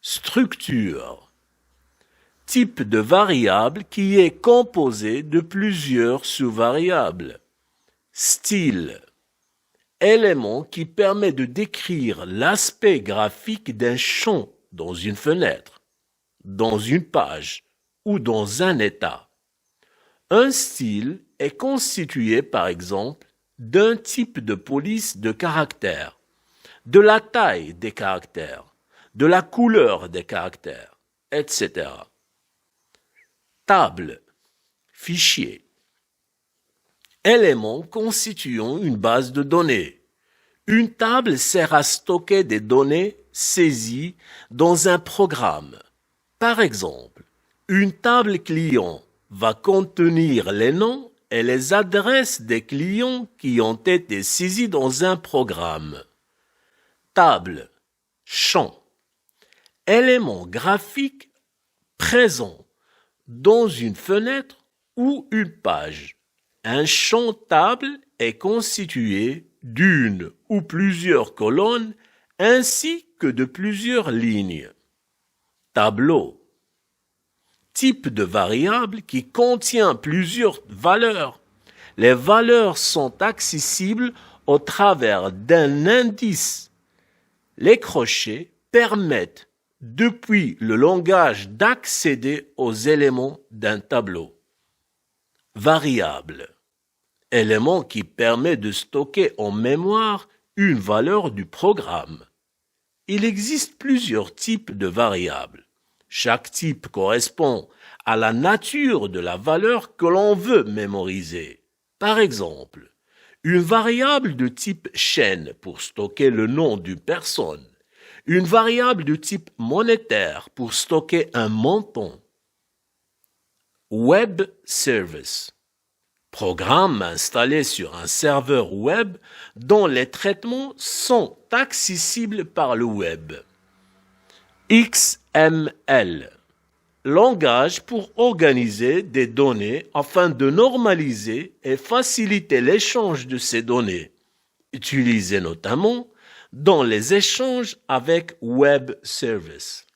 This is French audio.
Structure. Type de variable qui est composé de plusieurs sous-variables. Style. Élément qui permet de décrire l'aspect graphique d'un champ dans une fenêtre, dans une page ou dans un état. Un style est constitué par exemple d'un type de police de caractères, de la taille des caractères, de la couleur des caractères, etc. Table, fichier. Élément constituant une base de données. Une table sert à stocker des données saisies dans un programme. Par exemple, une table client va contenir les noms et les adresses des clients qui ont été saisis dans un programme. Table, champ. Élément graphique présent dans une fenêtre ou une page. Un champ table est constitué d'une ou plusieurs colonnes ainsi que de plusieurs lignes. Tableau. Type de variable qui contient plusieurs valeurs. Les valeurs sont accessibles au travers d'un indice. Les crochets permettent depuis le langage d'accéder aux éléments d'un tableau. Variable. Élément qui permet de stocker en mémoire une valeur du programme. Il existe plusieurs types de variables. Chaque type correspond à la nature de la valeur que l'on veut mémoriser. Par exemple, une variable de type chaîne pour stocker le nom d'une personne. Une variable de type monétaire pour stocker un montant. Web Service. Programme installé sur un serveur web dont les traitements sont accessibles par le web. XML. Langage pour organiser des données afin de normaliser et faciliter l'échange de ces données, utilisé notamment dans les échanges avec Web Service.